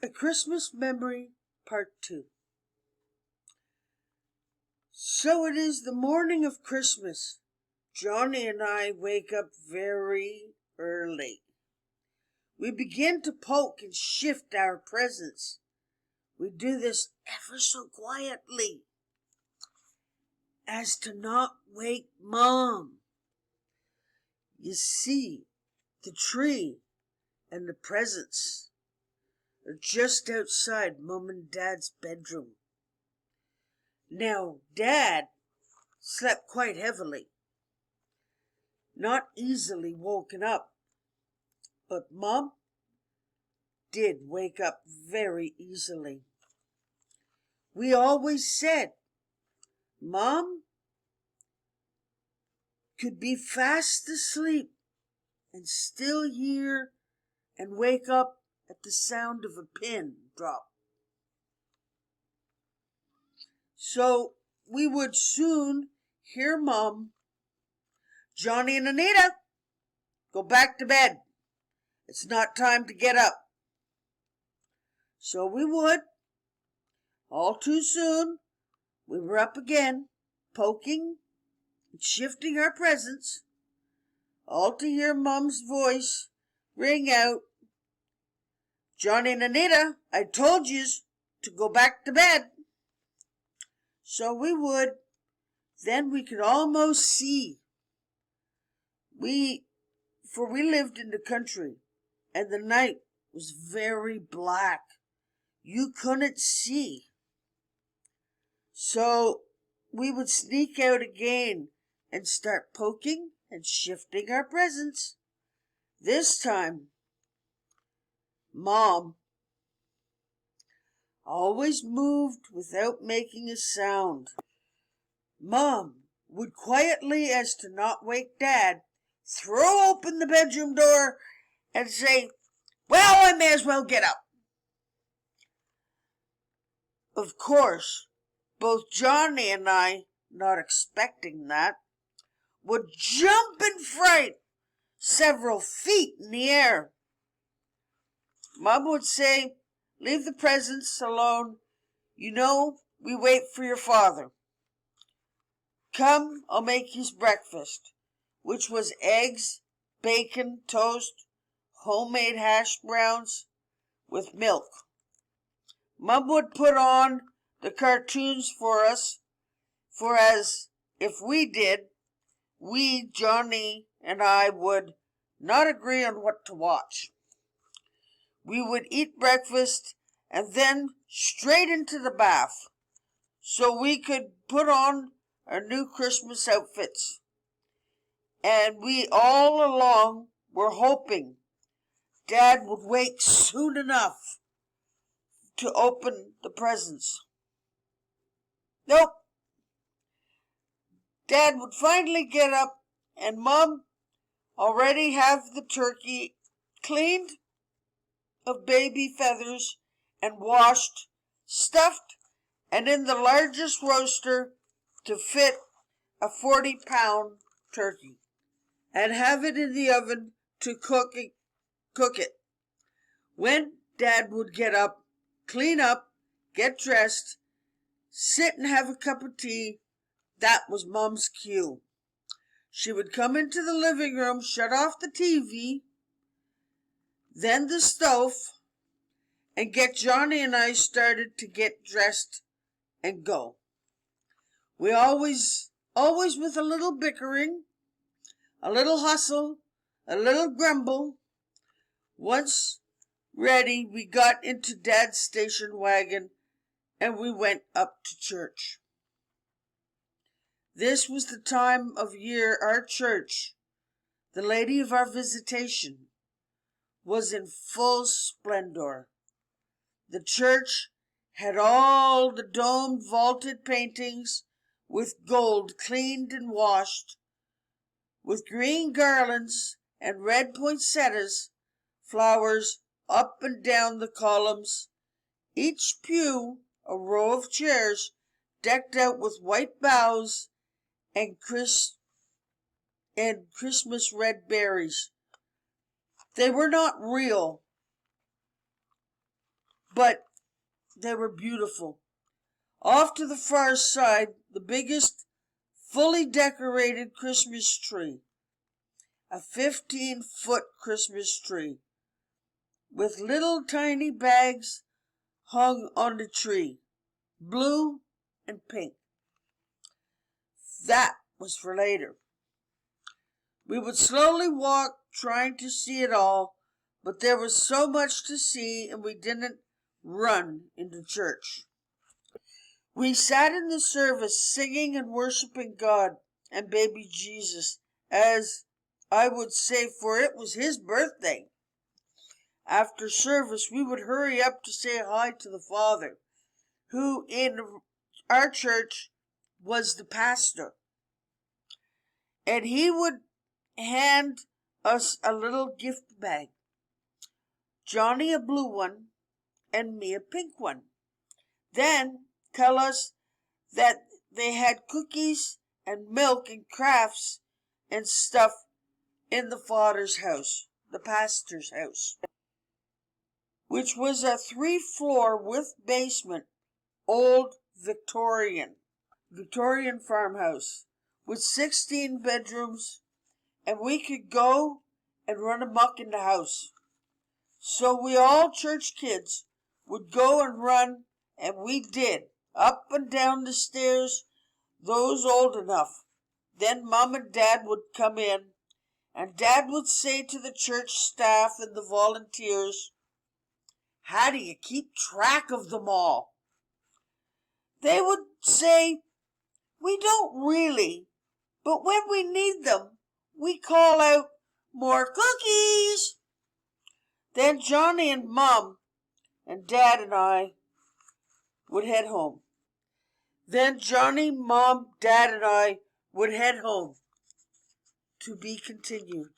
A Christmas Memory, Part 2. So it is the morning of Christmas. Johnny and I wake up very early. We begin to poke and shift our presents. We do this ever so quietly, as to not wake Mom. You see, the tree and the presents are just outside Mom and Dad's bedroom. Now, Dad slept quite heavily, not easily woken up, but Mom did wake up very easily. We always said Mom could be fast asleep and still hear and wake up at the sound of a pin drop. So we would soon hear Mom, "Johnny and Anita, go back to bed. It's not time to get up." So we would. All too soon, we were up again, poking and shifting our presents, all to hear Mom's voice ring out, "Johnny and Anita, I told yous to go back to bed." So we would. Then we could almost see. For we lived in the country, and the night was very black. You couldn't see. So we would sneak out again and start poking and shifting our presents. This time, Mom always moved without making a sound. Mom would quietly, as to not wake Dad, throw open the bedroom door and say, "Well, I may as well get up." Of course, both Johnny and I, not expecting that, would jump in fright several feet in the air. Mom would say, "Leave the presents alone. You know we wait for your father. Come, I'll make his breakfast," which was eggs, bacon, toast, homemade hash browns with milk. Mom would put on the cartoons for us, for as if we did, Johnny and I, would not agree on what to watch. We would eat breakfast and then straight into the bath, so we could put on our new Christmas outfits. And we all along were hoping Dad would wake soon enough to open the presents. Nope. Dad would finally get up and Mom already have the turkey cleaned of baby feathers and washed, stuffed, and in the largest roaster to fit a 40-pound turkey, and have it in the oven to cook it. When Dad would get up, clean up, get dressed, sit and have a cup of tea, that was Mom's cue. She would come into the living room, shut off the TV, then the stove, and get Johnny and I started to get dressed and go. We always with a little bickering, a little hustle, a little grumble. Once ready, we got into Dad's station wagon and we went up to church. This was the time of year our church, the Lady of our Visitation, was in full splendor. The church had all the domed vaulted paintings with gold cleaned and washed, with green garlands and red poinsettias, flowers up and down the columns, each pew a row of chairs decked out with white boughs and Christmas red berries. They were not real, but they were beautiful. Off to the far side, the biggest fully decorated Christmas tree, a 15-foot Christmas tree, with little tiny bags hung on the tree, blue and pink. That was for later. We would slowly walk, trying to see it all, but there was so much to see, and we didn't run into church. We sat in the service singing and worshiping God and baby Jesus, as I would say, for it was his birthday. After service, we would hurry up to say hi to the Father, who in our church was the pastor, and he would hand us a little gift bag, Johnny a blue one and me a pink one. Then tell us that they had cookies and milk and crafts and stuff in the Father's house, the pastor's house, which was a 3-floor with basement, old Victorian farmhouse with 16 bedrooms, and we could go and run amok in the house. So we all church kids would go and run, and we did, up and down the stairs, those old enough. Then Mom and Dad would come in, and Dad would say to the church staff and the volunteers, "How do you keep track of them all?" They would say, "We don't really, but when we need them, we call out, 'More cookies!'" Then Johnny and Mom and Dad and I would head home. To be continued.